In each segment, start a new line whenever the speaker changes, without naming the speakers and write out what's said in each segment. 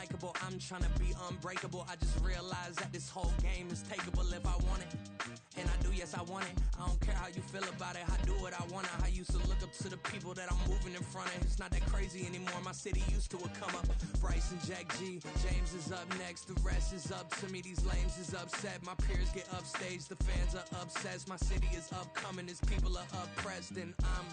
likable. I'm trying to be unbreakable. I just realized that this whole game is takeable if I want it. And I do, yes, I want it. I don't care how you feel about it. I do what I want. I used to look up to the people that I'm moving in front of. It's not that crazy anymore. My city used to a come up. Bryce and Jack G. James is up next. The rest is up to me. These lames is upset. My peers get upstaged. The fans are obsessed. My city is upcoming. These people are oppressed. And I'm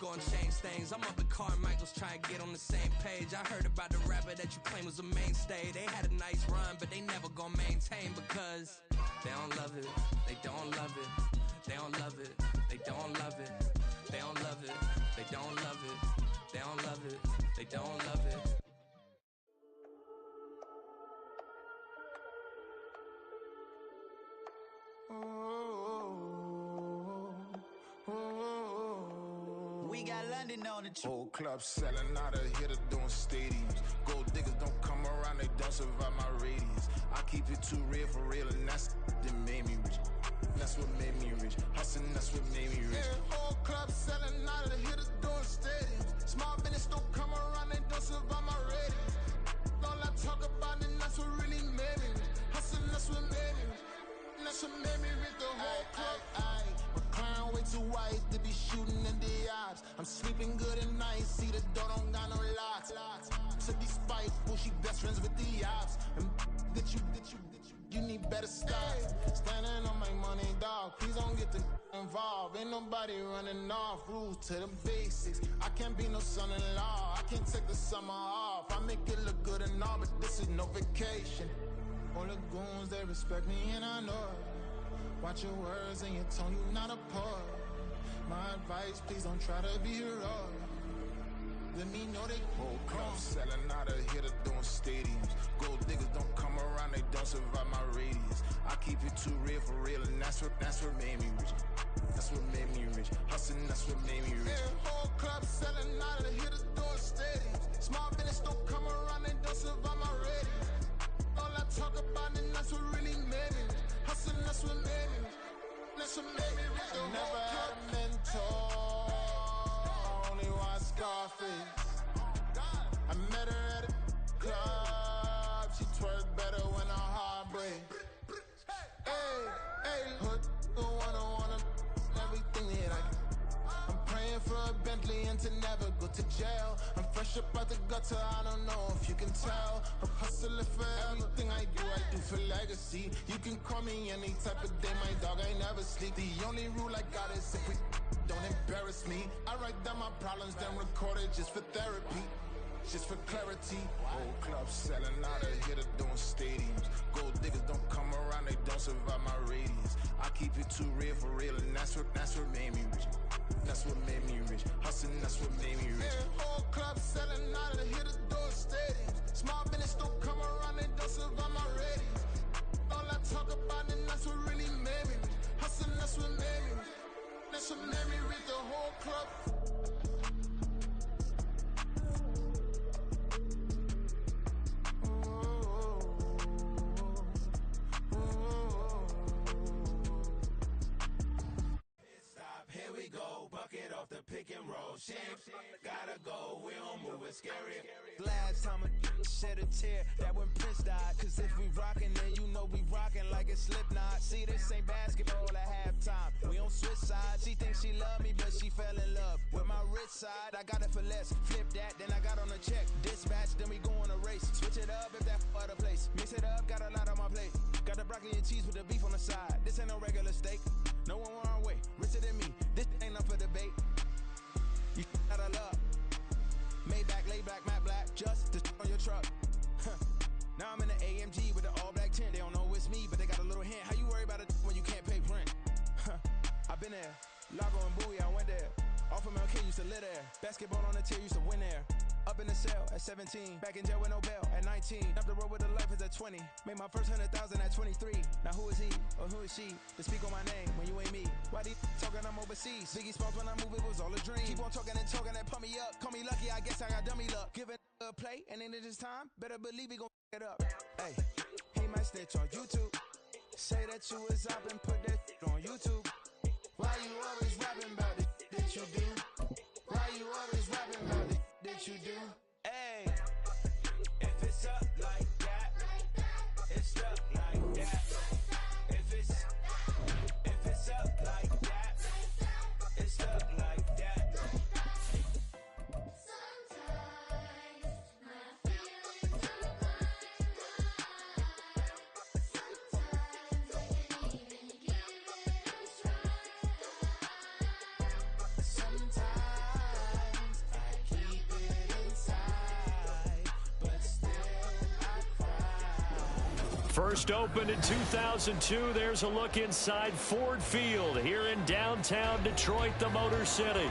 gonna change things. I'm up at Carmichael's trying to get on the same page. I heard about the rapper that you claim was a mainstay. They had a nice run, but they never gonna maintain because they don't love it. They don't love it. They don't love it. They don't love it. They don't love it. They don't love it. They don't love it. They don't love it.
We got London on the trip.
Whole club selling out of hitter doing stadiums. Gold diggers don't come around, they don't survive my radius. I keep it too real for real, and that's that made me rich. That's what made me rich. Hustling, that's what made me rich. Yeah, whole club selling out of the hitters doing stadiums. Small business don't come around, they don't survive my radius. All I talk about, and that's what really made me rich. Hustling, that's what made me rich. That's what made me rich. The whole club. My crown way too white to be shooting in the odds. I'm sleeping good at night, see the door don't got no locks. To be spiteful, she best friends with the ops. And you need better style. Standing on my money, dog. Please don't get involved. Ain't nobody running off. Rules to the basics. I can't be no son-in-law. I can't take the summer off. I make it look good and all, but this is no vacation. All the goons, they respect me and I know it. Watch your words and your tone, you not a poet. My advice, please don't try to be heroic. Let me know they whole club selling out of hitter doing stadiums. Gold diggers don't come around, they don't survive my radius. I keep it too real for real, and that's what made me rich. That's what made me rich. Hustling, that's what made me rich. Yeah, whole club selling out of hitters doing stadiums. Small business don't come around, they don't survive my radius. All I talk about, and that's what really made me rich. Hustling, that's what made me rich. That's what made me rich. The never had a mentor. Only watch Scarface. I met her at a club. She twerk better when her heart breaks. Hey, hood, wanna everything that I can. I'm praying for a Bentley and to never go to jail. I'm fresh up out the gutter, I don't know if you can tell. I'm hustling for everything I do for legacy. You can call me any type of day, my dog, I never sleep. The only rule I got is if we don't embarrass me. I write down my problems, then record it just for therapy. Just for clarity. Whole club selling out of hitter doing stadiums. Gold diggers don't come around, they don't survive my radius. I keep it too real for real, and that's what made me rich. That's what made me rich. Hustling, that's what made me rich. Yeah, whole club selling out of the hitter doing stadiums. Small business don't come around, they don't survive my radius. All I talk about, and that's what really made me rich. Hustling, that's what made me rich. That's what made me rich. The whole club.
Pick and roll, shit, gotta go, we don't move it scary.
Last time a shed a tear, that when Prince died. Cause if we rockin', then you know we rockin' like a Slipknot. See, this ain't basketball at halftime. We on switch sides. She thinks she love me, but she fell in love with my rich side. I got it for less. Flip that, then I got on a check. Dispatch, then we go on a race. Switch it up if that other place. Mix it up, got a lot on my plate. Got the broccoli and cheese with the beef on the side. This ain't no regular steak. No one wrong way, richer than me. This ain't up for debate. You out of luck. Maybach, lay back, matte black, just to on your truck. Now I'm in the AMG with the all black tint. They don't know it's me, but they got a little hint. How you worry about it when you can't pay rent? I've been there. Lago and Bowie, I went there. Off of MLK, used to live there. Basketball on the tier, used to win there. Up in the cell at 17. Back in jail with no bail at 19. Up the road with the life is at 20. Made my first 100,000 at 23. Now who is he or who is she to speak on my name when you ain't me? Why they talking I'm overseas? Biggie Smalls when I move, it was all a dream. Keep on talking and pump me up. Call me lucky, I guess I got dummy luck. Give it a play and then it is time. Better believe he gon' it up. Hey, he might snitch on YouTube. Say that you was up and put that on YouTube. Why you always rapping about it that you do? Why you always rapping about it that you do?
Hey, if it's up like
First opened in 2002, there's a look inside Ford Field here in downtown Detroit, the Motor City.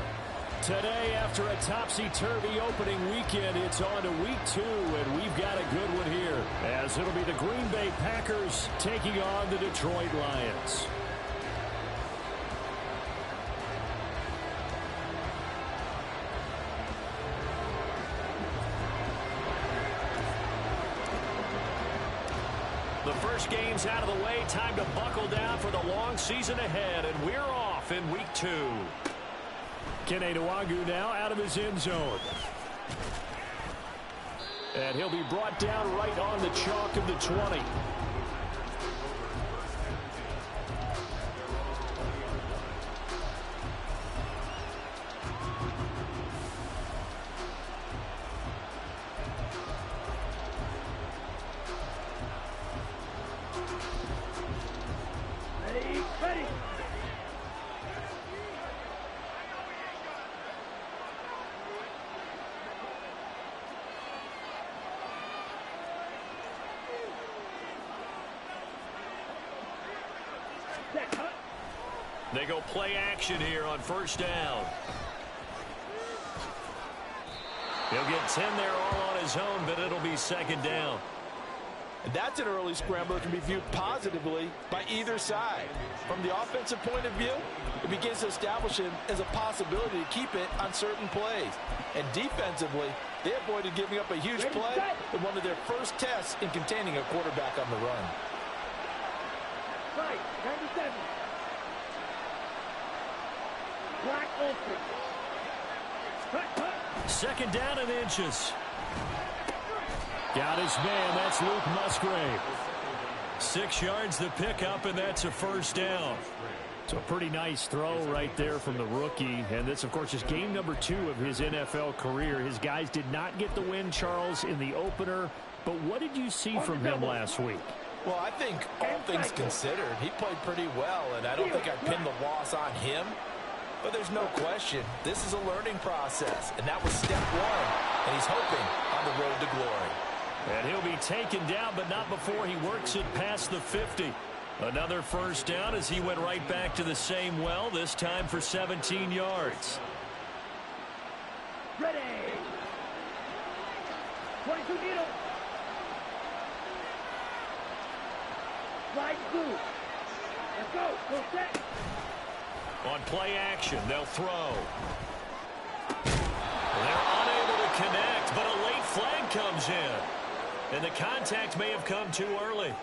Today, after a topsy-turvy opening weekend, it's on to week 2, and we've got a good one here, as it'll be the Green Bay Packers taking on the Detroit Lions. The first game's out of the way. Time to buckle down for the long season ahead, and we're off in week 2. Kene Nwangwu now out of his end zone. And he'll be brought down right on the chalk of the 20. They go play action here on first down. He'll get 10 there all on his own, but it'll be second down.
And that's an early scrambler that can be viewed positively by either side. From the offensive point of view, it begins to establish it as a possibility to keep it on certain plays. And defensively, they avoided giving up a huge play in one of their first tests in containing a quarterback on the run.
Right, 97. Black open.
Second down and inches. Got his man. That's Luke Musgrave. 6 yards the pickup, and that's a first down. So a pretty nice throw right there from the rookie. And this, of course, is game number 2 of his NFL career. His guys did not get the win, Charles, in the opener. But what did you see from him last week?
Well, I think all things considered, he played pretty well, and I don't think I pinned the loss on him. But there's no question, this is a learning process, and that was step 1, and he's hoping on the road to glory.
And he'll be taken down, but not before he works it past the 50. Another first down as he went right back to the same well, this time for 17 yards.
Ready. 22 needle. Slide through. Let's go. Go set.
On play action, they'll throw. They're unable to connect, but a late flag comes in. And the contact may have come too early.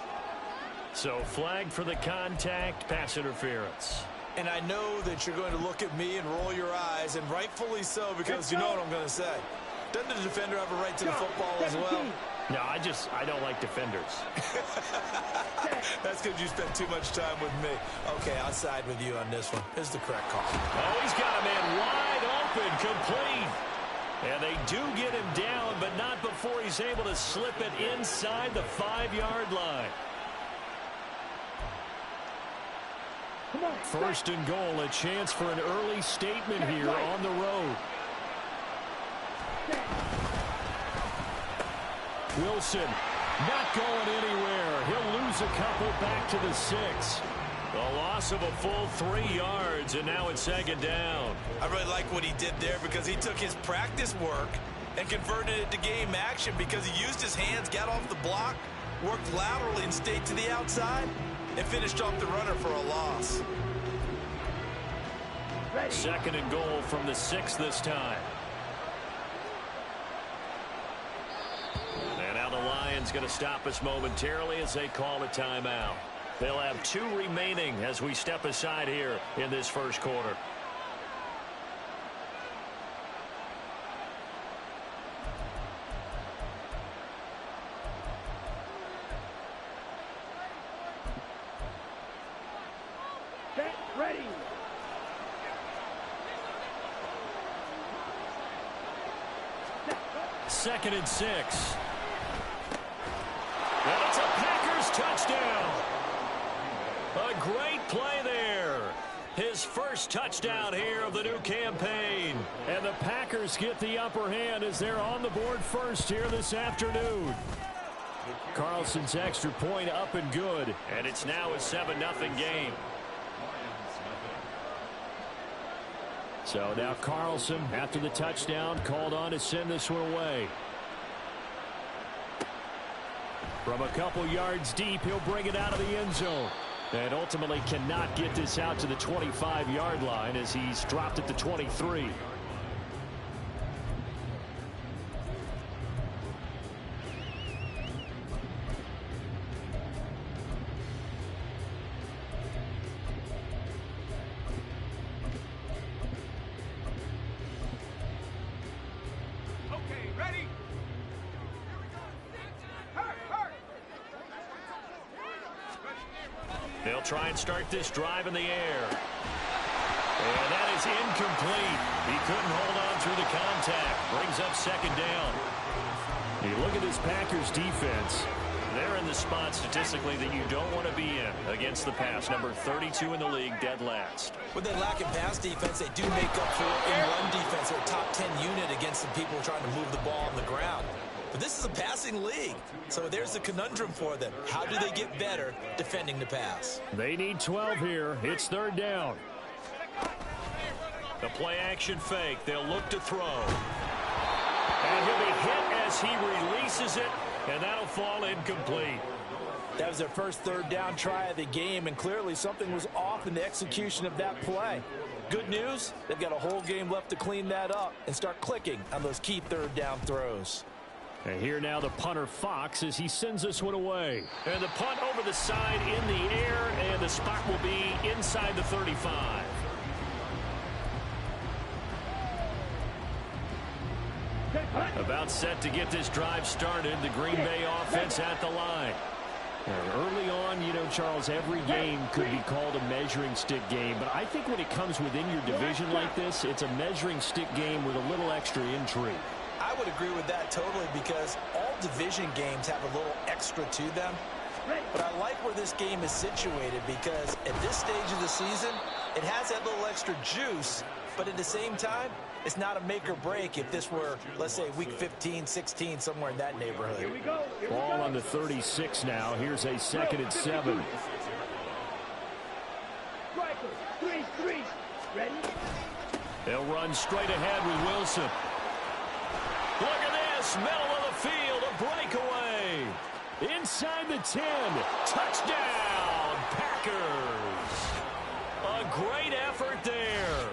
So flag for the contact, pass interference.
And I know that you're going to look at me and roll your eyes, and rightfully so, because you know what I'm going to say. Doesn't the defender have a right to the football as well?
No, I don't like defenders.
That's because you spent too much time with me. Okay, I'll side with you on this one. This is the correct call.
Oh, he's got a man wide open, complete. And they do get him down, but not before he's able to slip it inside the 5-yard line. First and goal, a chance for an early statement here on the road. Wilson not going anywhere. He'll lose a couple back to the 6. A loss of a full 3 yards, and now it's second down.
I really like what he did there because he took his practice work and converted it to game action because he used his hands, got off the block, worked laterally and stayed to the outside, and finished off the runner for a loss.
Second and goal from the 6 this time. And now the Lions going to stop us momentarily as they call a timeout. They'll have 2 remaining as we step aside here in this first quarter.
Get ready.
Second and 6. And it's a Packers touchdown. A great play there. His first touchdown here of the new campaign. And the Packers get the upper hand as they're on the board first here this afternoon. Carl, Carlson's extra point up and good. And it's now a 7-0 game. So now Carlson, after the touchdown, called on to send this one away. From a couple yards deep, he'll bring it out of the end zone. And ultimately cannot get this out to the 25-yard line as he's dropped at the 23. They'll try and start this drive in the air. And that is incomplete. He couldn't hold on through the contact. Brings up second down. You look at this Packers defense. They're in the spot statistically that you don't want to be in against the pass. Number 32 in the league, dead last.
With their lack of pass defense, they do make up for it in run defense. They're a top 10 unit against the people trying to move the ball on the ground. But this is a passing league, so there's a conundrum for them. How do they get better defending the pass?
They need 12 here. It's third down. The play-action fake. They'll look to throw. And he'll be hit as he releases it, and that'll fall incomplete.
That was their first third down try of the game, and clearly something was off in the execution of that play. Good news, they've got a whole game left to clean that up and start clicking on those key third down throws.
And here now the punter Fox as he sends this one away. And the punt over the side in the air, and the spot will be inside the 35. About set to get this drive started. The Green Bay offense at the line. And early on, you know, Charles, every game could be called a measuring stick game. But I think when it comes within your division like this, it's a measuring stick game with a little extra intrigue.
I would agree with that totally because all division games have a little extra to them. But I like where this game is situated because at this stage of the season, it has that little extra juice. But at the same time, it's not a make or break if this were, let's say, week 15, 16, somewhere in that neighborhood.
Here we go.
Ball on the 36 now. Here's a 2nd and 7.
Striker, 3-3. Ready?
They'll run straight ahead with Wilson. Look at this, middle of the field, a breakaway. Inside the 10, touchdown, Packers. A great effort there.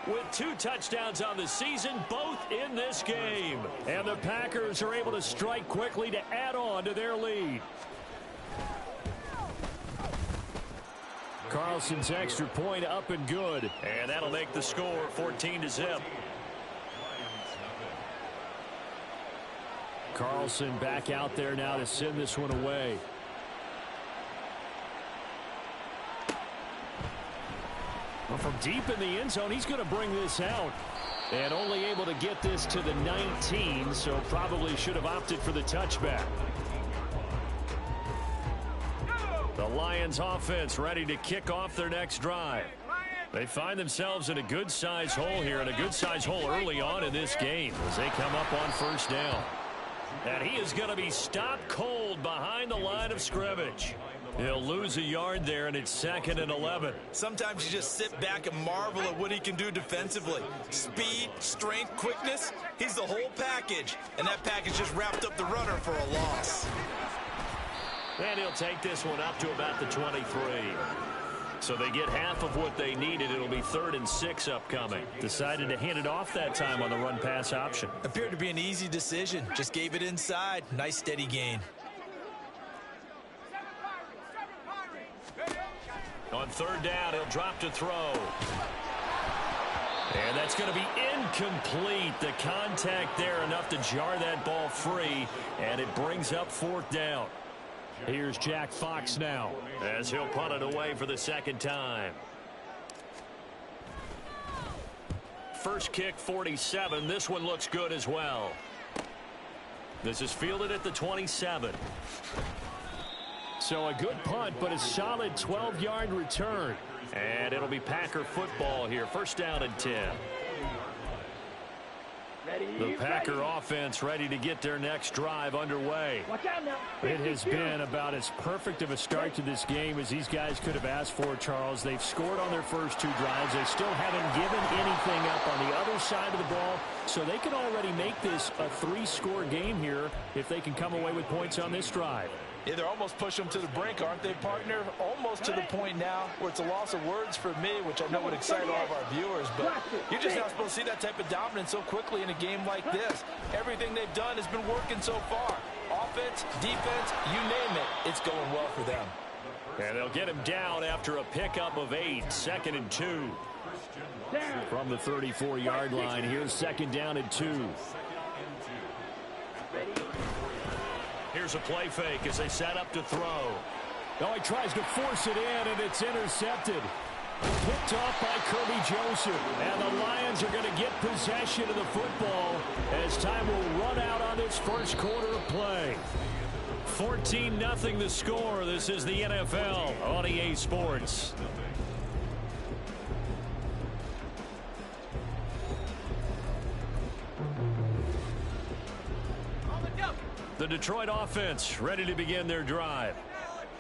With 2 touchdowns on the season, both in this game. And the Packers are able to strike quickly to add on to their lead. Carlson's extra point up and good. And that'll make the score 14-0. Carlson back out there now to send this one away. Well, from deep in the end zone, he's going to bring this out. And only able to get this to the 19, so probably should have opted for the touchback. The Lions offense ready to kick off their next drive. They find themselves in a good-sized hole here, and a good-sized hole early on in this game as they come up on first down. And he is going to be stopped cold behind the line of scrimmage. He'll lose a yard there, and it's 2nd and 11.
Sometimes you just sit back and marvel at what he can do defensively. Speed, strength, quickness, he's the whole package. And that package just wrapped up the runner for a loss.
And he'll take this one up to about the 23. So they get half of what they needed. It'll be 3rd and 6 upcoming. Decided to hand it off that time on the run-pass option.
Appeared to be an easy decision. Just gave it inside. Nice steady gain.
On 3rd down, he'll drop to throw. And that's going to be incomplete. The contact there enough to jar that ball free, and it brings up 4th down. Here's Jack Fox now as he'll punt it away for the 2nd time. First kick, 47. This one looks good as well. This is fielded at the 27. So a good punt, but a solid 12-yard return. And it'll be Packer football here. 1st down and 10. The Packer offense ready to get their next drive underway.
Watch out now.
It has been about as perfect of a start to this game as these guys could have asked for, Charles. They've scored on their first 2 drives. They still haven't given anything up on the other side of the ball, so they can already make this a 3-score game here if they can come away with points on this drive.
Yeah, they're almost pushing them to the brink, aren't they, partner? Almost to the point now where it's a loss of words for me, which I know would excite all of our viewers, but you're just not supposed to see that type of dominance so quickly in a game like this. Everything they've done has been working so far. Offense, defense, you name it, it's going well for them.
And they'll get him down after a pickup of 8, 2nd and 2. From the 34-yard line, here's 2nd down and 2. Here's a play fake as they set up to throw. Oh, he tries to force it in, and it's intercepted. Picked off by Kirby Joseph. And the Lions are going to get possession of the football as time will run out on this first quarter of play. 14-0 the score. This is the NFL on EA Sports. The Detroit offense ready to begin their drive.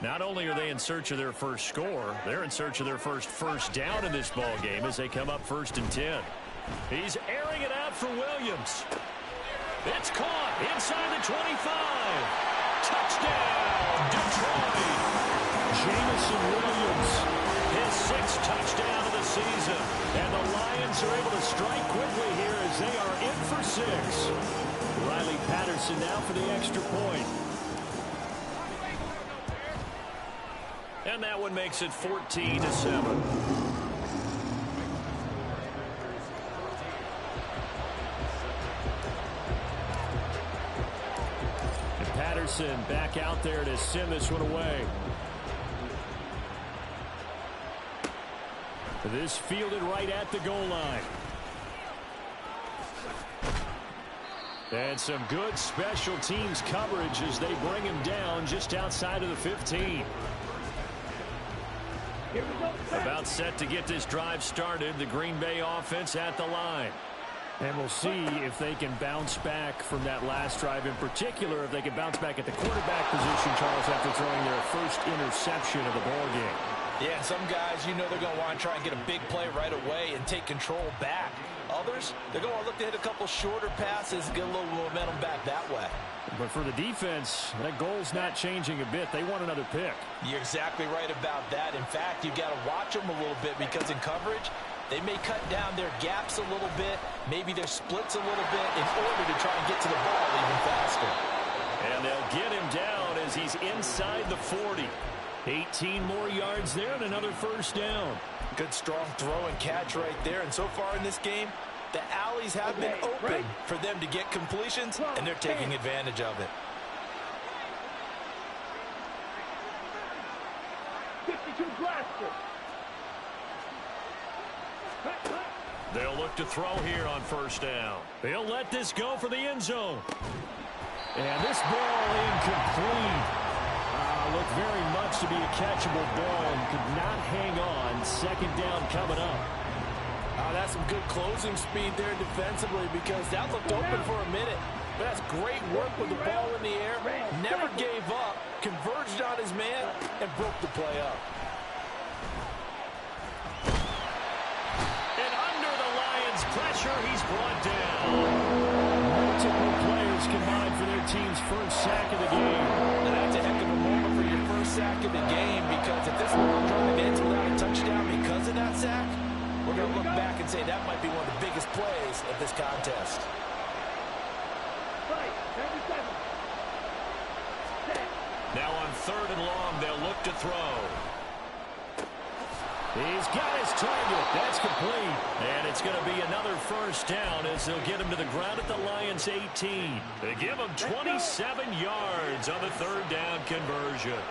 Not only are they in search of their first score, they're in search of their first down in this ball game as they come up 1st and 10. He's airing it out for Williams. It's caught inside the 25. Touchdown, Detroit. Jamison Williams, his 6th touchdown of the season. And the Lions are able to strike quickly here as they are in for 6. Riley Patterson now for the extra point. And that one makes it 14-7. And Patterson back out there to send this one away. This fielded right at the goal line. And some good special teams coverage as they bring him down just outside of the 15. About set to get this drive started. The Green Bay offense at the line. And we'll see if they can bounce back from that last drive. In particular, if they can bounce back at the quarterback position, Charles, after throwing their first interception of the ball game.
Yeah, some guys, you know they're going to want to try and get a big play right away and take control back. Others, they're going to look to hit a couple shorter passes, get a little momentum back that way.
But for the defense, that goal's not changing a bit. They want another pick.
You're exactly right about that. In fact, you've got to watch them a little bit because in coverage, they may cut down their gaps a little bit, maybe their splits a little bit in order to try and get to the ball even faster.
And they'll get him down as he's inside the 40. 18 more yards there and another first down.
Good strong throw and catch right there. And so far in this game, the alleys have been open for them to get completions, and they're taking advantage of it.
52 blaster.
They'll look to throw here on first down. They'll let this go for the end zone. And this ball incomplete. Looked very much to be a catchable ball and could not hang on. 2nd down coming up.
That's some good closing speed there defensively because that looked open for a minute. But that's great work with the ball in the air. Never gave up, converged on his man, and broke the play up.
And under the Lions' pressure, he's brought down. Multiple players combined for their team's first sack of the game.
And that's a heck of a moment for your first sack of the game because if this ball drive ends without a touchdown because of that sack, we're going to look back and say that might be one of the biggest plays of this contest.
Now on 3rd and long, they'll look to throw. He's got his target. That's complete. And it's going to be another first down as they'll get him to the ground at the Lions' 18. They give him 27 yards on the 3rd down conversion.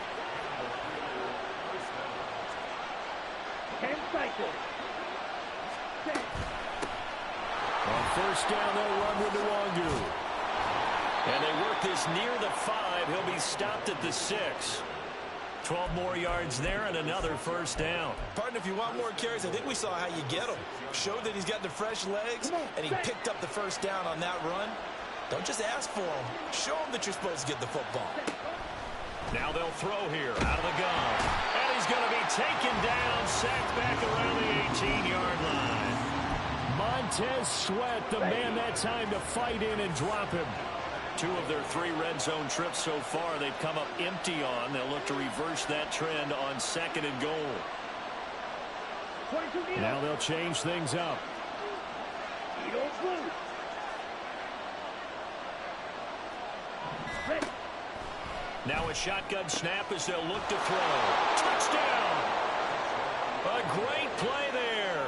On first down, they'll run with Nwangu. And they work this near the 5. He'll be stopped at the 6. 12 more yards there and another first down.
Partner, if you want more carries, I think we saw how you get them. Showed that he's got the fresh legs, and he picked up the first down on that run. Don't just ask for him. Show him that you're supposed to get the football.
Now they'll throw here out of the gun. And he's going to be taken down, sacked back around the 18-yard line. Montez Sweat, the man that time to fight in and drop him. 2 of their 3 red zone trips so far they've come up empty on. They'll look to reverse that trend on 2nd and goal. Now they'll change things up. Now a shotgun snap as they'll look to throw. Touchdown! A great play there.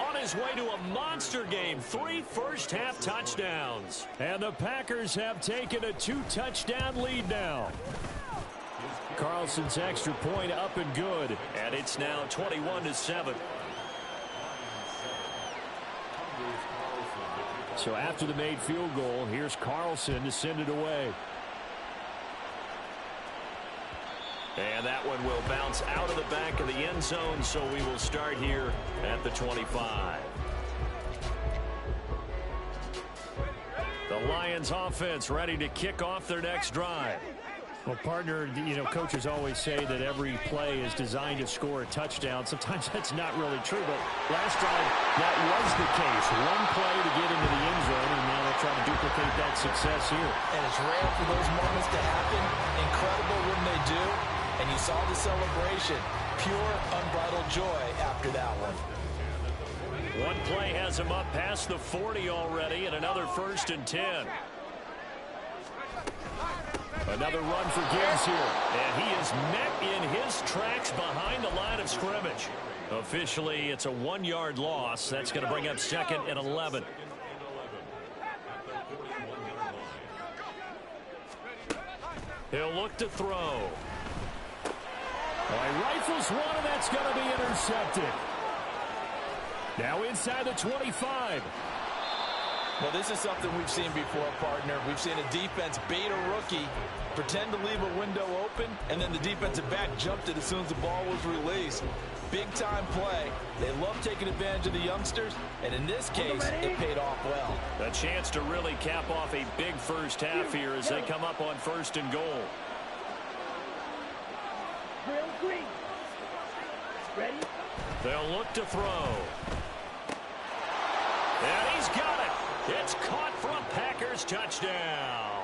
On his way to a monster game. 3 first-half touchdowns. And the Packers have taken a 2-touchdown lead now. Carlson's extra point up and good. And it's now 21-7. So after the made field goal, here's Carlson to send it away. And that one will bounce out of the back of the end zone, so we will start here at the 25. The Lions offense ready to kick off their next drive. Well, partner, you know, coaches always say that every play is designed to score a touchdown. Sometimes that's not really true, but last drive that was the case. One play to get into the end zone, and now they're trying to duplicate that success here.
And it's rare for those moments to happen. Incredible when they do. And you saw the celebration. Pure, unbridled joy after that one.
One play has him up past the 40 already, and another 1st and 10. Another run for Gibbs here. And he is met in his tracks behind the line of scrimmage. Officially, it's a 1-yard loss. That's going to bring up 2nd and 11. He'll look to throw. He rifles one, and that's going to be intercepted. Now inside the 25.
Well, this is something we've seen before, partner. We've seen a defense bait a rookie, pretend to leave a window open, and then the defensive back jumped it as soon as the ball was released. Big-time play. They love taking advantage of the youngsters, and in this case, it paid off well.
A chance to really cap off a big first half here as they come up on 1st and goal.
Ready?
They'll look to throw. And he's got it. It's caught for a Packers touchdown.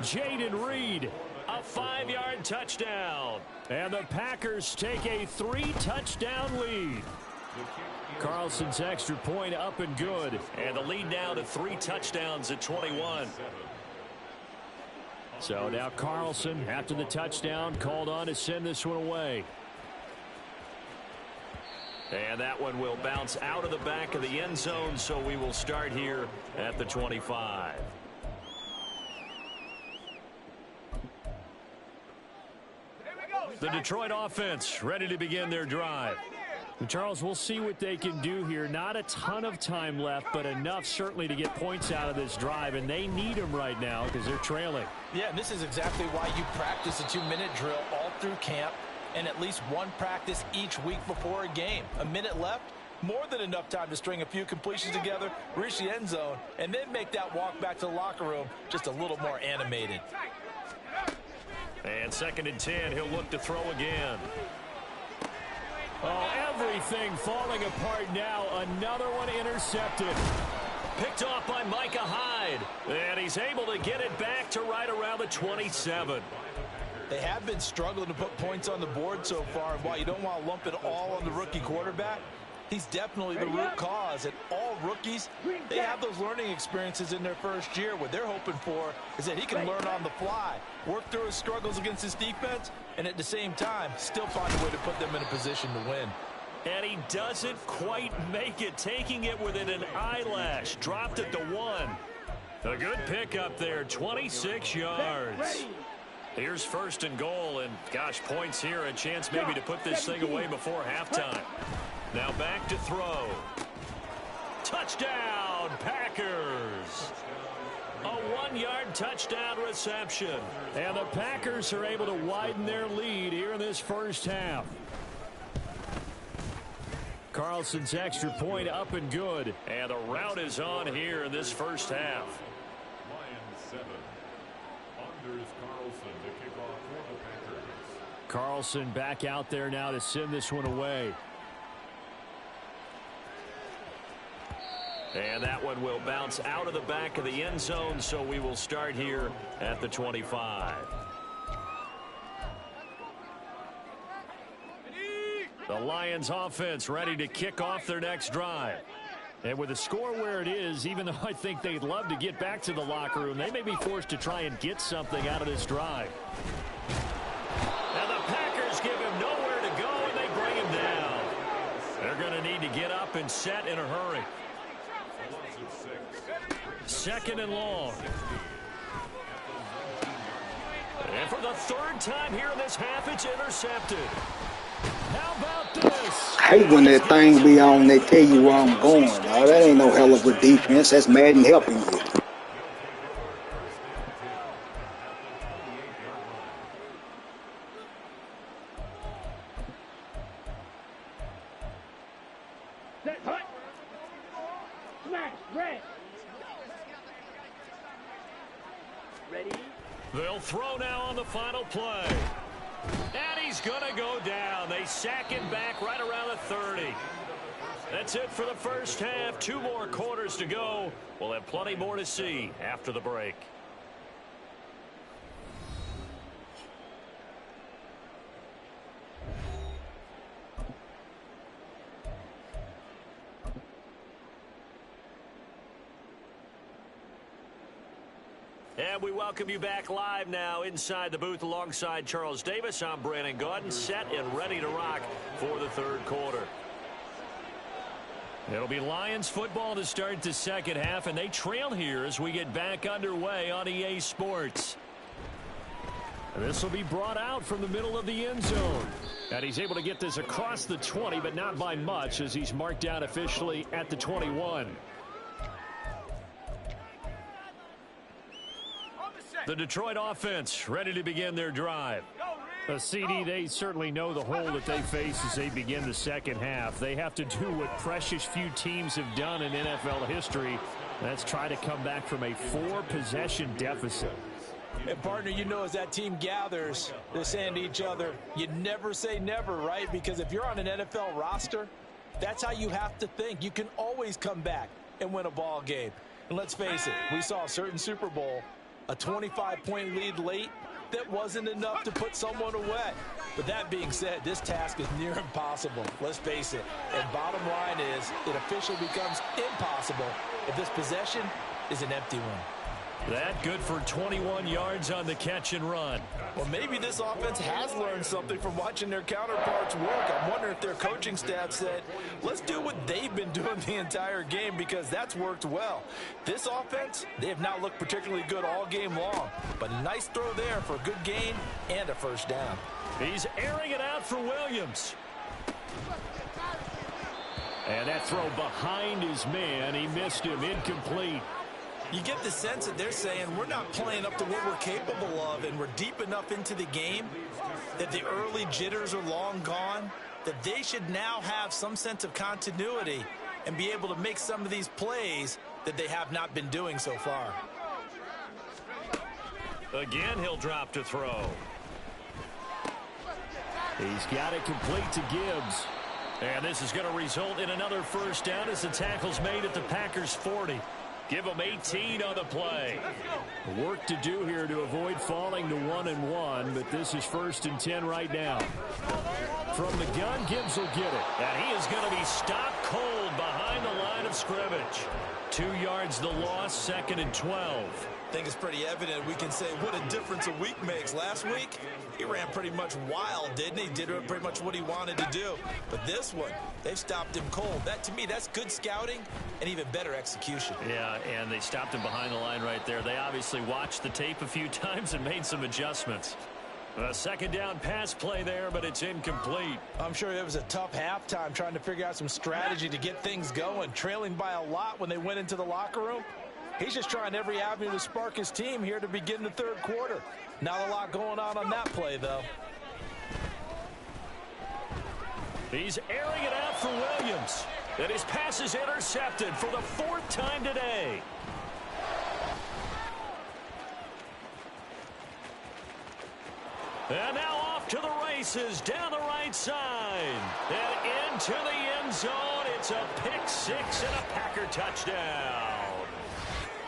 Jaden Reed, a 5-yard touchdown. And the Packers take a 3-touchdown lead. Carlson's extra point up and good. And the lead now to 3 touchdowns at 21. So now Carlson, after the touchdown, called on to send this one away. And that one will bounce out of the back of the end zone, so we will start here at the 25. The Detroit offense ready to begin their drive. And Charles, we'll see what they can do here. Not a ton of time left, but enough certainly to get points out of this drive, and they need them right now because they're trailing.
Yeah, and this is exactly why you practice a 2-minute drill all through camp and at least one practice each week before a game. A minute left, more than enough time to string a few completions together, reach the end zone, and then make that walk back to the locker room just a little more animated.
And 2nd and 10, he'll look to throw again. Oh, everything falling apart now. Another one intercepted. Picked off by Micah Hyde. And he's able to get it back to right around the 27.
They have been struggling to put points on the board so far. And while you don't want to lump it all on the rookie quarterback, he's definitely the root cause. And all rookies, they have those learning experiences in their first year. What they're hoping for is that he can learn on the fly, work through his struggles against his defense, and at the same time, still find a way to put them in a position to win.
And he doesn't quite make it, taking it within an eyelash. Dropped it to 1. A good pickup there, 26 yards. Here's 1st and goal, and gosh, points here, a chance maybe to put this thing away before halftime. Now back to throw. Touchdown, Packers. A 1-yard touchdown reception. And the Packers are able to widen their lead here in this first half. Carlson's extra point up and good. And the route is on here in this first half.
Lions 7. Anders Carlson to kick off for the Packers.
Carlson back out there now to send this one away. And that one will bounce out of the back of the end zone, so we will start here at the 25. The Lions offense ready to kick off their next drive. And with the score where it is, even though I think they'd love to get back to the locker room, they may be forced to try and get something out of this drive. And the Packers give him nowhere to go, and they bring him down. They're going to need to get up and set in a hurry. 2nd and long. And for the 3rd time here in this half, it's intercepted. How about this?
I hate when that thing be on, they tell you where I'm going. Now, that ain't no hell of a defense. That's Madden helping you.
They'll throw now on the final play. And he's going to go down. They sack him back right around the 30. That's it for the first half. 2 more quarters to go. We'll have plenty more to see after the break. And we welcome you back live now inside the booth alongside Charles Davis. I'm Brandon Gaudin, set and ready to rock for the 3rd quarter. It'll be Lions football to start the second half, and they trail here as we get back underway on EA Sports. This will be brought out from the middle of the end zone. And he's able to get this across the 20, but not by much as he's marked down officially at the 21. The Detroit offense ready to begin their drive. CD, they certainly know the hole that they face as they begin the second half. They have to do what precious few teams have done in NFL history. That's try to come back from a 4-possession deficit.
And, partner, you know, as that team gathers, they're saying to each other, you never say never, right? Because if you're on an NFL roster, that's how you have to think. You can always come back and win a ball game. And let's face it, we saw a certain Super Bowl, a 25-point lead late, that wasn't enough to put someone away. But that being said, this task is near impossible. Let's face it. And bottom line is, it officially becomes impossible if this possession is an empty one.
That good for 21 yards on the catch and run.
Well, maybe this offense has learned something from watching their counterparts work. I'm wondering if their coaching staff said, let's do what they've been doing the entire game, because that's worked well. This offense, they have not looked particularly good all game long, but a nice throw there for a good gain and a first down.
He's airing it out for Williams. And that throw behind his man. He missed him, incomplete.
You get the sense that they're saying we're not playing up to what we're capable of, and we're deep enough into the game that the early jitters are long gone, that they should now have some sense of continuity and be able to make some of these plays that they have not been doing so far.
Again, he'll drop to throw. He's got it complete to Gibbs. And this is going to result in another first down as the tackle's made at the Packers' 40. Give them 18 on the play. Work to do here to avoid falling to 1-1, but this is 1st and 10 right now. From the gun, Gibbs will get it. And he is going to be stopped cold behind the line of scrimmage. 2 yards the loss, 2nd and 12.
I think it's pretty evident we can say what a difference a week makes. Last week, he ran pretty much wild, didn't he? Did pretty much what he wanted to do. But this one, they've stopped him cold. That, to me, that's good scouting and even better execution.
Yeah, and they stopped him behind the line right there. They obviously watched the tape a few times and made some adjustments. A second down pass play there, but it's incomplete.
I'm sure it was a tough halftime trying to figure out some strategy to get things going. Trailing by a lot when they went into the locker room. He's just trying every avenue to spark his team here to begin the third quarter. Not a lot going on that play, though.
He's airing it out for Williams. And his pass is intercepted for the fourth time today. And now off to the races down the right side. And into the end zone. It's a pick six and a Packer touchdown.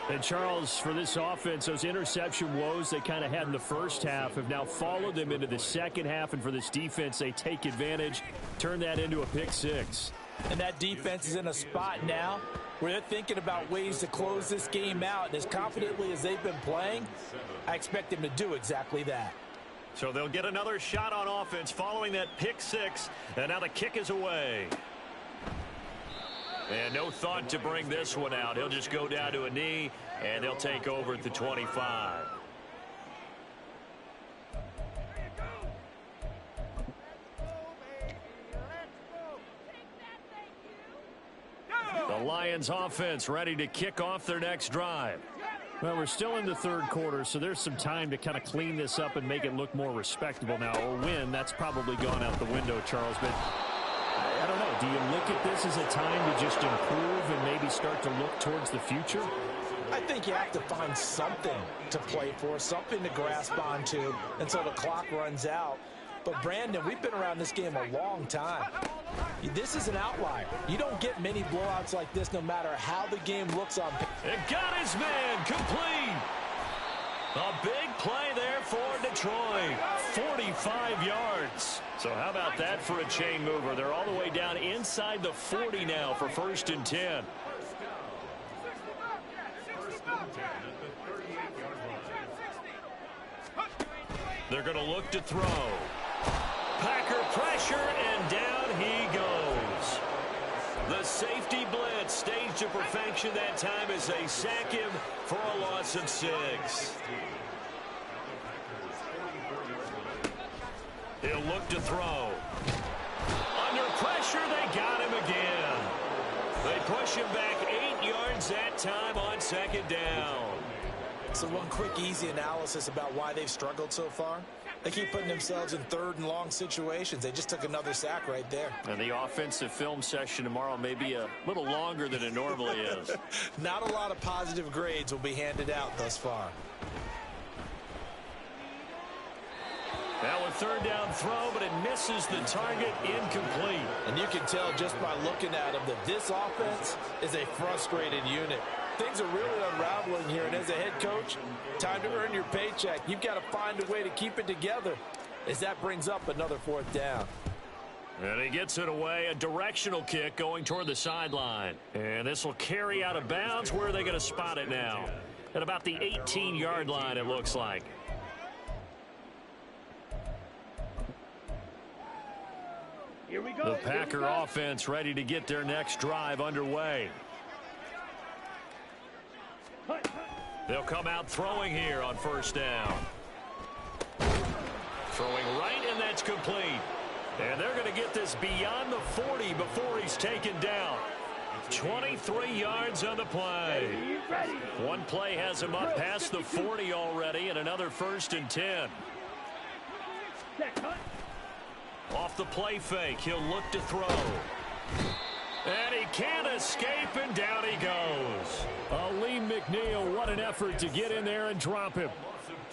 And Charles, for this offense, those interception woes they kind of had in the first half have now followed them into the second half. And for this defense, they take advantage, turn that into a pick six.
And that defense is in a spot now where they're thinking about ways to close this game out. And as confidently as they've been playing, I expect them to do exactly that.
So they'll get another shot on offense following that pick six. And now the kick is away. And no thought to bring this one out. He'll just go down to a knee, and they'll take over at the 25. The Lions offense ready to kick off their next drive. Well, we're still in the third quarter, so there's some time to kind of clean this up and make it look more respectable now. A win, that's probably gone out the window, Charles, but I don't know. Do you look at this as a time to just improve and maybe start to look towards the future?
I think you have to find something to play for, something to grasp onto until the clock runs out. But, Brandon, we've been around this game a long time. This is an outlier. You don't get many blowouts like this no matter how the game looks on paper.
It got his man complete. A big play there for Detroit. 45 yards. So how about that for a chain mover? They're all the way down inside the 40 now for 1st and 10. They're going to look to throw. Packer pressure, and down he goes. The safety blitz staged to perfection that time as they sack him for a loss of 6. He'll look to throw. Under pressure, they got him again. They push him back 8 yards that time on 2nd down.
So one quick, easy analysis about why they've struggled so far. They keep putting themselves in 3rd and long situations. They just took another sack right there.
And the offensive film session tomorrow may be a little longer than it normally is.
Not a lot of positive grades will be handed out thus far.
Now a 3rd down throw, but it misses the target, incomplete.
And you can tell just by looking at them that this offense is a frustrated unit. Things are really unraveling here, and as a head coach, time to earn your paycheck. You've got to find a way to keep it together as that brings up another 4th down.
And he gets it away, a directional kick going toward the sideline. And this will carry out of bounds. Where are they going to spot it now? At about the 18-yard line, it looks like.
Here we go.
The Packer offense ready to get their next drive underway. They'll come out throwing here on 1st down. Throwing right, and that's complete. And they're going to get this beyond the 40 before he's taken down. 23 yards on the play. One play has him up past the 40 already, and another 1st and 10. Off the play fake, he'll look to throw. And he can't escape, and down he goes. Lee McNeil, what an effort to get in there and drop him.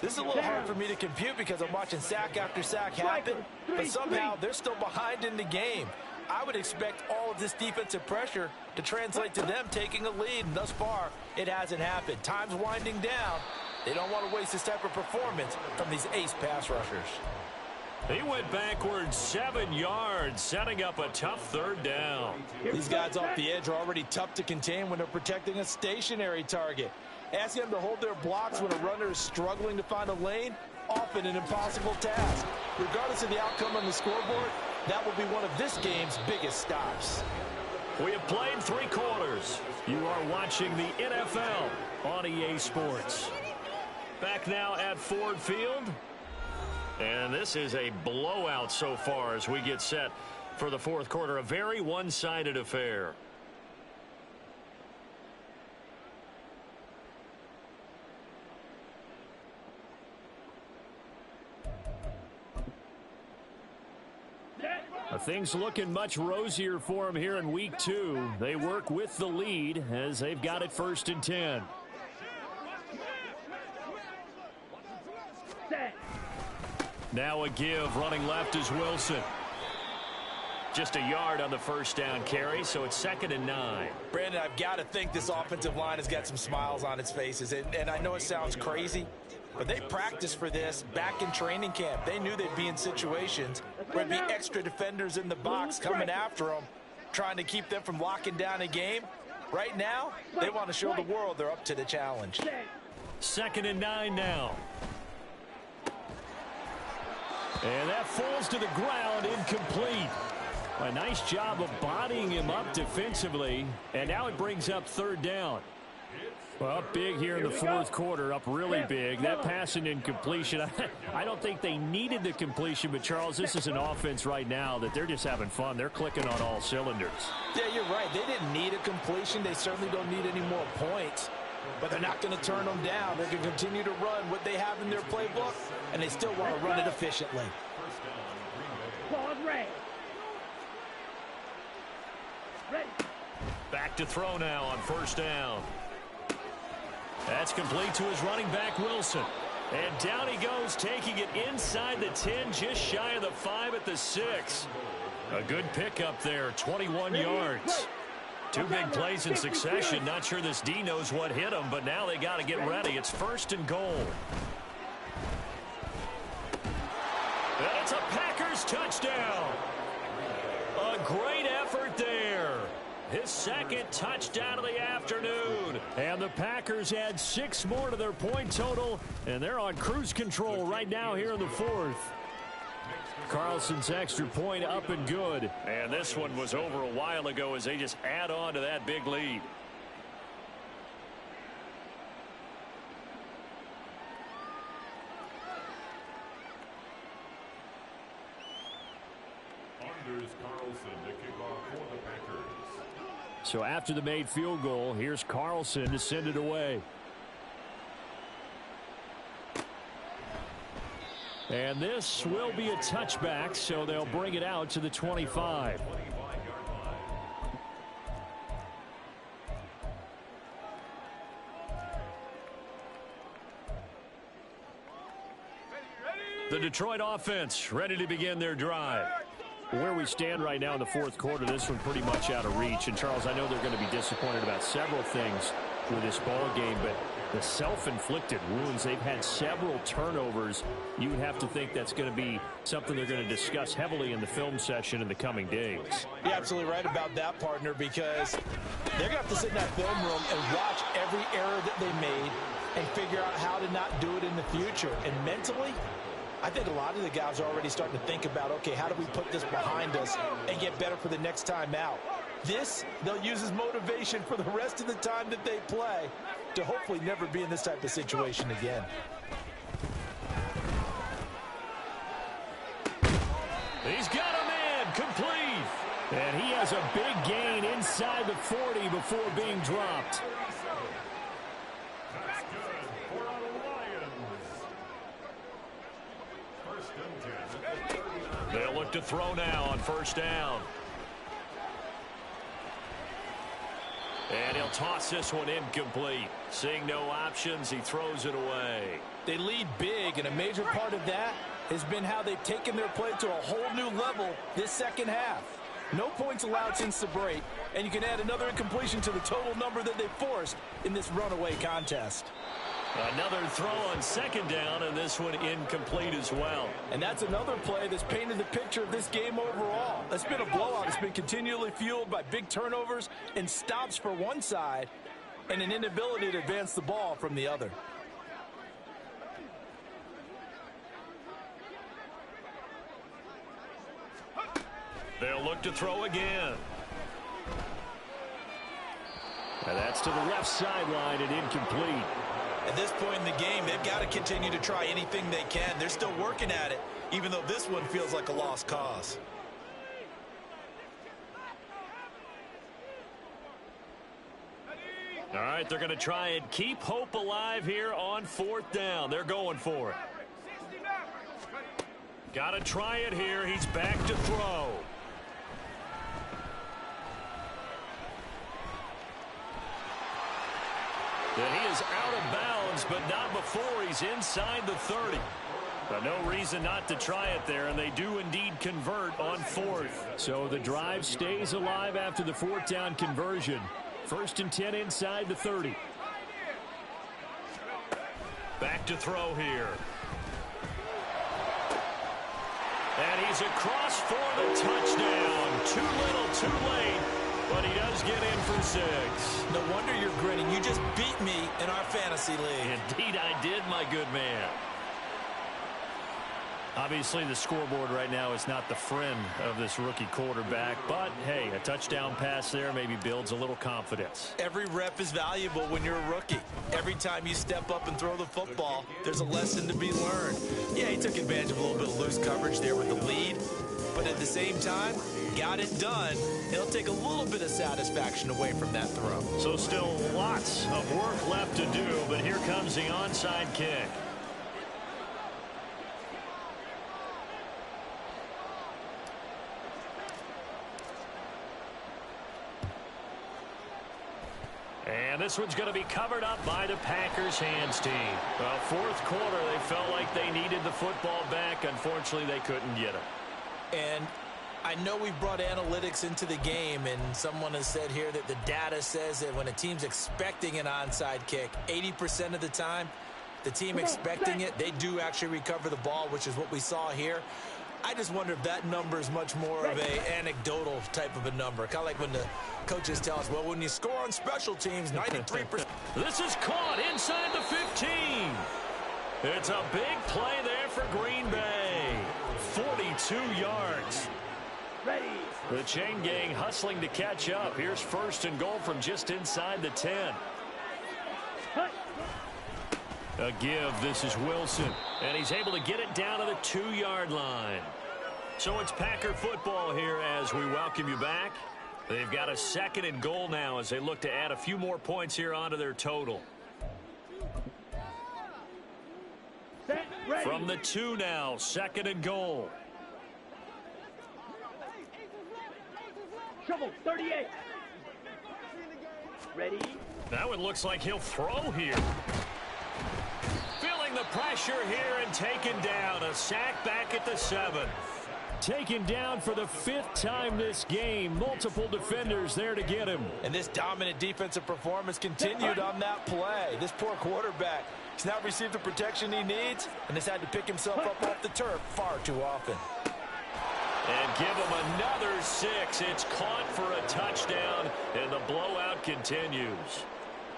This is a little hard for me to compute because I'm watching sack after sack happen, but somehow they're still behind in the game. I would expect all of this defensive pressure to translate to them taking a lead, and thus far, it hasn't happened. Time's winding down. They don't want to waste this type of performance from these ace pass rushers.
He went backwards 7 yards, setting up a tough 3rd down.
These guys off the edge are already tough to contain when they're protecting a stationary target. Asking them to hold their blocks when a runner is struggling to find a lane, often an impossible task. Regardless of the outcome on the scoreboard, that will be one of this game's biggest stops.
We have played 3 quarters. You are watching the NFL on EA Sports. Back now at Ford Field. And this is a blowout so far as we get set for the 4th quarter. A very one-sided affair. Things looking much rosier for them here in week 2. They work with the lead as they've got it 1st and 10. Now a give, running left is Wilson. Just a yard on the 1st down carry, so it's 2nd and 9.
Brandon, I've got to think this offensive line has got some smiles on its faces. And I know it sounds crazy, but they practiced for this back in training camp. They knew they'd be in situations where there'd be extra defenders in the box coming after them, trying to keep them from locking down a game. Right now, they want to show the world they're up to the challenge.
2nd and 9 now. And that falls to the ground, incomplete. A nice job of bodying him up defensively, and now it brings up 3rd down. Well, up big here in the 4th quarter, up really big. That pass and incompletion, I don't think they needed the completion, but Charles, this is an offense right now that they're just having fun. They're clicking on all cylinders.
Yeah, you're right. They didn't need a completion. They certainly don't need any more points, but they're not going to turn them down. They're going to continue to run what they have in their playbook, and they still want to run it efficiently.
Back to throw now on 1st down. That's complete to his running back, Wilson. And down he goes, taking it inside the 10, just shy of the 5 at the 6. A good pickup there, 21 yards. 2 big plays in succession. Not sure this D knows what hit him, but now they got to get ready. It's 1st and goal. And it's a Packers touchdown. A great effort there. His 2nd touchdown of the afternoon. And the Packers add 6 more to their point total, and they're on cruise control right now here in the 4th. Carlson's extra point up and good. And this one was over a while ago as they just add on to that big lead.
Anders Carlson to kick off for the Packers.
So after the made field goal, here's Carlson to send it away. And this will be a touchback, so they'll bring it out to the 25. The Detroit offense ready to begin their drive. Where we stand right now in the 4th quarter, this one pretty much out of reach. And, Charles, I know they're going to be disappointed about several things with this ball game, but the self-inflicted wounds, they've had several turnovers. You would have to think that's going to be something they're going to discuss heavily in the film session in the coming days.
You're absolutely right about that, partner, because they're going to have to sit in that film room and watch every error that they made and figure out how to not do it in the future. And mentally, I think a lot of the guys are already starting to think about, okay, how do we put this behind us and get better for the next time out? This, they'll use as motivation for the rest of the time that they play to hopefully never be in this type of situation again.
He's got a man, complete. And he has a big gain inside the 40 before being dropped.
That's good for the Lions. 1st and 10.
They'll look to throw now on 1st down. And he'll toss this one incomplete. Seeing no options, he throws it away.
They lead big, and a major part of that has been how they've taken their play to a whole new level this 2nd half. No points allowed since the break, and you can add another incompletion to the total number that they forced in this runaway contest.
Another throw on 2nd down, and this one incomplete as well.
And that's another play that's painted the picture of this game overall. It's been a blowout. It's been continually fueled by big turnovers and stops for one side and an inability to advance the ball from the other.
They'll look to throw again. And that's to the left sideline and incomplete.
At this point in the game, they've got to continue to try anything they can. They're still working at it, even though this one feels like a lost cause.
All right, they're going to try and keep hope alive here on 4th down. They're going for it. Got to try it here. He's back to throw. is out of bounds, but not before he's inside the 30. But no reason not to try it there, and they do indeed convert on 4th. So the drive stays alive after the 4th down conversion. 1st and 10 inside the 30. Back to throw here. And he's across for the touchdown. Too little, too late. But he does get in for 6.
No wonder you're grinning. You just beat me in our fantasy league.
Indeed I did, my good man. Obviously, the scoreboard right now is not the friend of this rookie quarterback. But, hey, a touchdown pass there maybe builds a little confidence.
Every rep is valuable when you're a rookie. Every time you step up and throw the football, there's a lesson to be learned. Yeah, he took advantage of a little bit of loose coverage there with the lead. But at the same time, got it done. It'll take a little bit of satisfaction away from that throw.
So still lots of work left to do, but here comes the onside kick. And this one's going to be covered up by the Packers hands team. Well, 4th quarter, they felt like they needed the football back. Unfortunately, they couldn't get it.
And I know we brought analytics into the game, and someone has said here that the data says that when a team's expecting an onside kick, 80% of the time, the team expecting it, they do actually recover the ball, which is what we saw here. I just wonder if that number is much more of a anecdotal type of a number. Kind of like when the coaches tell us, well, when you score on special teams, 93%.
This is caught inside the 15. It's a big play there for Green Bay. 42 yards.
Ready.
The chain gang hustling to catch up. Here's 1st and goal from just inside the 10. A give. This is Wilson. And he's able to get it down to the 2-yard line. So it's Packer football here as we welcome you back. They've got a 2nd and goal now as they look to add a few more points here onto their total.
Set, ready.
From the 2 now, 2nd and goal.
Trouble, 38. Ready.
That one looks like he'll throw here. Feeling the pressure here and taken down. A sack back at the 7. Taken down for the 5th time this game. Multiple defenders there to get him.
And this dominant defensive performance continued on that play. This poor quarterback has not received the protection he needs and has had to pick himself up off the turf far too often.
And give him another 6. It's caught for a touchdown, and the blowout continues.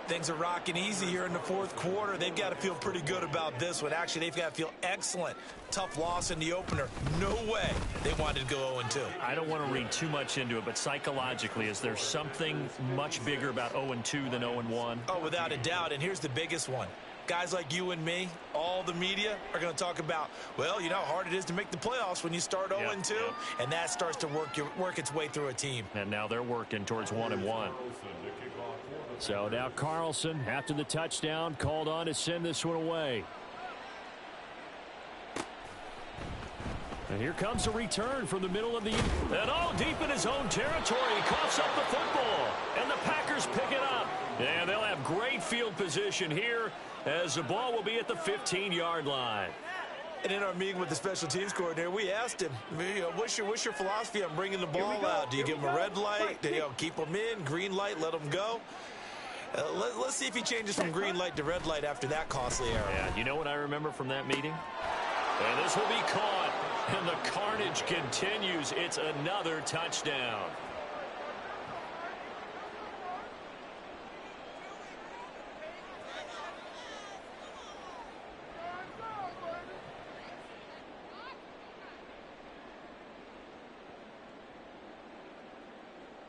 Things are rocking easy here in the 4th quarter. They've got to feel pretty good about this one. Actually, they've got to feel excellent. Tough loss in the opener. No way they wanted to go 0-2.
I don't want to read too much into it, but psychologically, is there something much bigger about 0-2 than 0-1?
Oh, without a doubt, and here's the biggest one. Guys like you and me, all the media, are going to talk about, well, you know how hard it is to make the playoffs when you start 0-2, and that starts to work its way through a team.
And now they're working towards 1-1. So now Carlson, after the touchdown, called on to send this one away. And here comes a return from the middle of the... And deep in his own territory, he coughs up the football. And the Packers pick it up. And they'll have great field position here as the ball will be at the 15-yard line.
And in our meeting with the special teams coordinator, we asked him, what's your philosophy on bringing the ball out? Do you give him a red light? Do you keep them in? Green light, let them go? Let's see if he changes from green light to red light after that costly error.
Yeah, you know what I remember from that meeting? And this will be caught. And the carnage continues. It's another touchdown.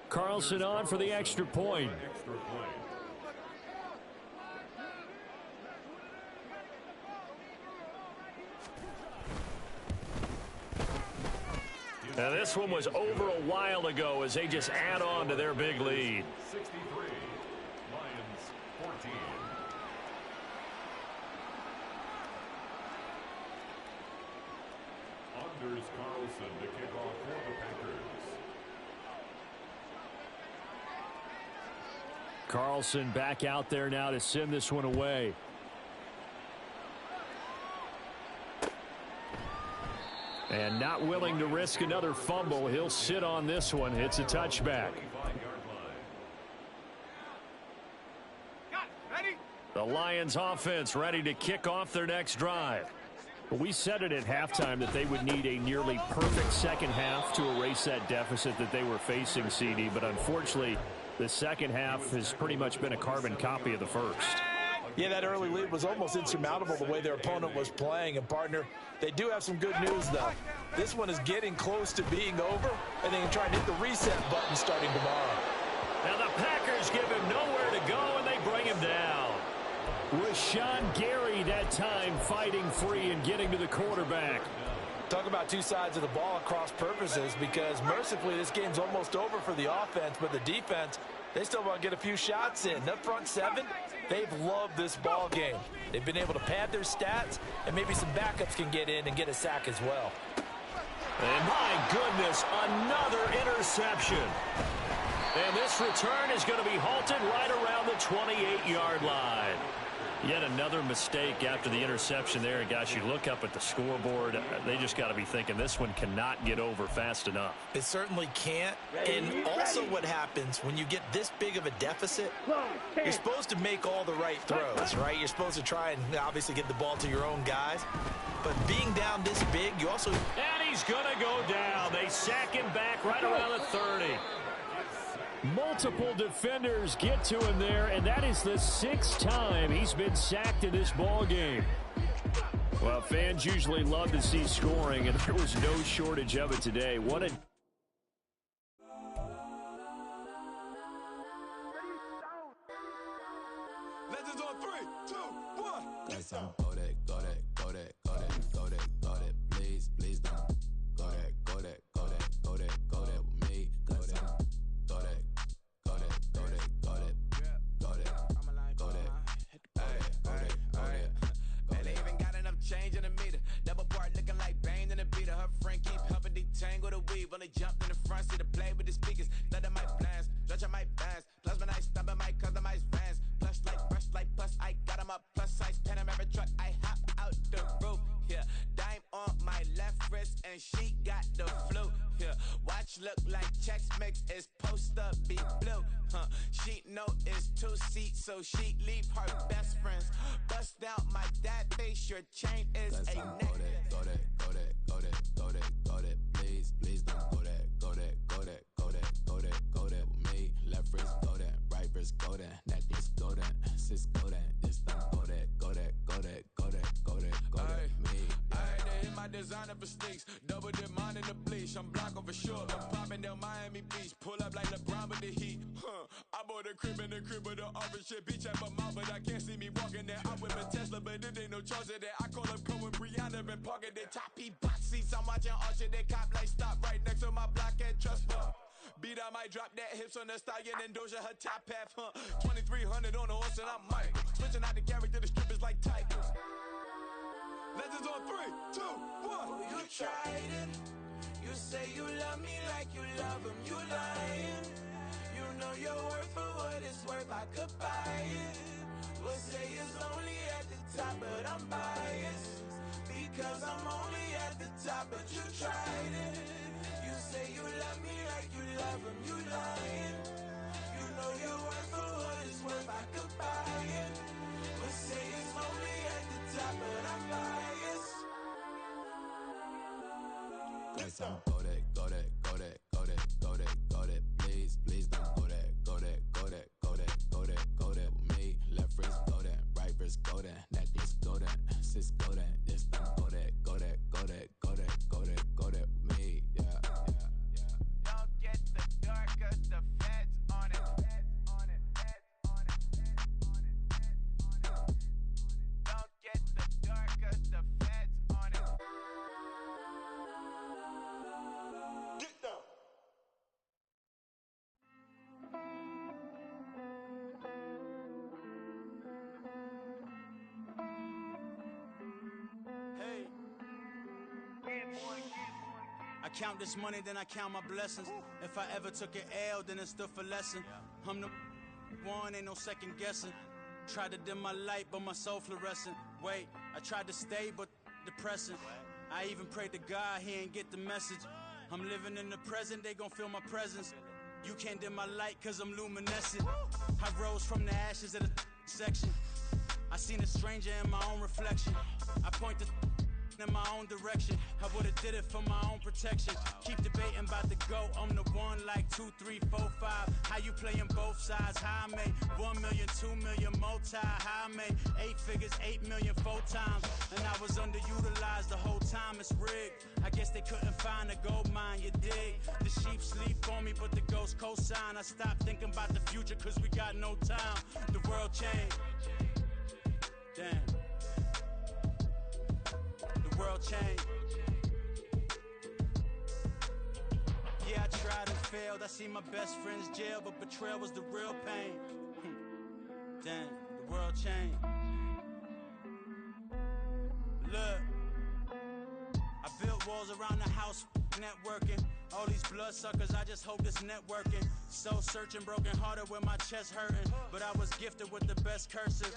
Carlson on for the extra point. Now this one was over a while ago as they just add on to their big lead.
63, Lions 14. Anders Carlson to kick off for the Packers.
Carlson back out there now to send this one away. And not willing to risk another fumble. He'll sit on this one. It's a touchback. The Lions offense ready to kick off their next drive. We said it at halftime that they would need a nearly perfect second half to erase that deficit that they were facing, CD. But unfortunately, the second half has pretty much been a carbon copy of the first.
Yeah, that early lead was almost insurmountable the way their opponent was playing. And, partner, they do have some good news, though. This one is getting close to being over, and they can try and hit the reset button starting tomorrow.
Now the Packers give him nowhere to go, and they bring him down. Rashawn Gary that time fighting free and getting to the quarterback.
Talk about two sides of the ball at cross purposes, because mercifully this game's almost over for the offense, but the defense, they still want to get a few shots in. That front seven, they've loved this ball game. They've been able to pad their stats, and maybe some backups can get in and get a sack as well.
And my goodness, another interception. And this return is going to be halted right around the 28-yard line. Yet another mistake after the interception there. And, gosh, you look up at the scoreboard, they just got to be thinking this one cannot get over fast enough.
It certainly can't. And also what happens when you get this big of a deficit, you're supposed to make all the right throws, right? You're supposed to try and obviously get the ball to your own guys. But being down this big, you also...
And he's going to go down. They sack him back right around the 30. Multiple defenders get to him there, and that is the 6th time he's been sacked in this ball game. Well, fans usually love to see scoring, and there was no shortage of it today. What a...
Legends on 3, 2, 1.
That's on go that, go that, go that, go that, go that, go that. Please, please don't go that, go that, go that, go that, go that with me. Go that.
Change in the meter, double part looking like Bane in the beater. Her friend keep helping detangle the weave. Only jumped in the front seat to play with the speakers. Study my plans, stretch on my bands. Plus when I stumble my customized vans. Plush like brush like plus I got 'em up. Plus size Panamera truck, I hop out the roof. Yeah, dime on my left wrist and she got the flu. Yeah, watch look like checks mix is post up be blue. She know it's 2 seats, so she leave her best friends. Bust out my dad face, your chain is
that's
a
neck.
Go
that, go that, go that, go that, go that, go that. Please, please don't go that, go that, go that, go that, go that, go that with me. Left wrist go that, right wrist go that, necklace go that, sis go that, this don't go that, go that, go that, go that, go that, go that, me.
I had to hit my designer for sticks, double the mine in the bleach. I'm block over short, I'm popping down Miami Beach. Pull up like LeBron with the heat. I bought a crib in the crib with the orange shit. Beach at my mouth, but I can't see me walking there. I whip a Tesla, but it ain't no charge of that. I call up Cohen, Brianna, and parking the top box seats. I'm watching Archer, they cop like stop right next to my block at Trust Fund. Beat, I might drop that hips on the stallion and Doja her top half, 2300 on the horse and I'm Mike. Switching out the character, the strippers like Tigers. Legends on 3, 2, 1.
You tried it. You say you love me like you love him. You lying. You know your worth for what it's worth. I could buy it. We'll say it's only at the top, but I'm biased. Because I'm only at the top, but you tried it. You say you love me like you love him. You lying. You know your worth for what it's worth. I could buy it. We'll say it's only at the top, but I'm biased.
That's
on go that, go that, go that, go that, go that, go that. Please, please don't go that, go that, go that, go that, go that, go that with me. Left wrist go that, right wrist go that, necklace go that, sis go that, this don't go that, go that, go that, go that, go that, go that with me. Yeah, yeah, yeah.
Don't get the dark, cause the feds on it. Feds on it, feds on it, feds on it, feds on it. Don't get the dark, cause the feds on it. Get down.
Hey. I count this money, then I count my blessings. If I ever took an L, then it stood for lesson. I'm the one, ain't no second guessing. Tried to dim my light, but my soul fluorescent. Wait, I tried to stay, but depressing. I even prayed to God, he ain't get the message. I'm living in the present, they gon' feel my presence. You can't dim my light, cause I'm luminescent. I rose from the ashes of the section. I seen a stranger in my own reflection. I point the in my own direction. I would've did it for my own protection. Keep debating about the GOAT. I'm the one like 2, 3, 4, 5. How you playing both sides? How I made 1 million, 2 million multi. How I made 8 figures, 8 million 4 times. And I was underutilized the whole time. It's rigged. I guess they couldn't find a gold mine, you dig? The sheep sleep on me, but the ghost cosign. I stopped thinking about the future, cause we got no time. The world changed. Damn. The world changed. Yeah, I tried and failed. I see my best friends jail, but betrayal was the real pain. Damn, the world changed. Look, I built walls around the house, networking. All these bloodsuckers, I just hope this networking. Soul searching, broken hearted with my chest hurting. But I was gifted with the best curses.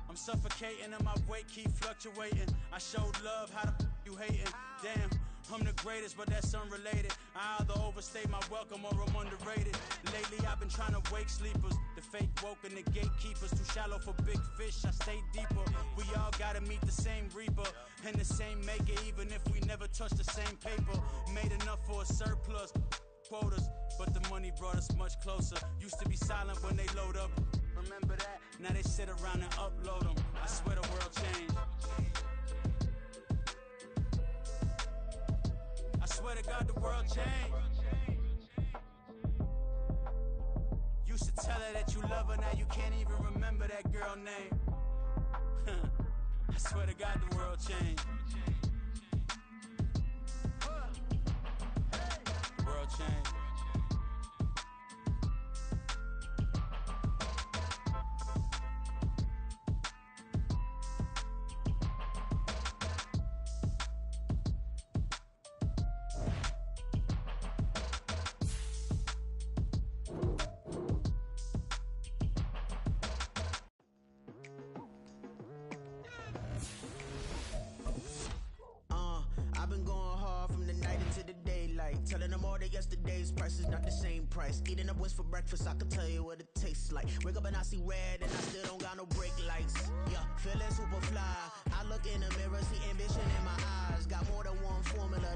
I'm suffocating and my weight keep fluctuating. I showed love, how the you hating? Damn, I'm the greatest, but that's unrelated. I either overstay my welcome or I'm underrated. Lately I've been trying to wake sleepers. The fake woke and the gatekeepers. Too shallow for big fish, I stay deeper. We all gotta meet the same reaper and the same maker, even if we never touch the same paper. Made enough for a surplus quotas, but the money brought us much closer. Used to be silent when they load up. Remember that? Now they sit around and upload them. I swear the world changed. I swear to God the world changed. Used to tell her that you love her, now you can't even remember that girl name. I swear to God the world changed. The world changed.
I've been going hard from the night into the daylight, telling them all that yesterday's price is not the same price. Eating up wings for breakfast, I can tell you what it tastes like. Wake up and I see red and I still don't got no brake lights. Yeah, feeling super fly. I look in the mirror, see ambition in my eyes. Got more than one formula,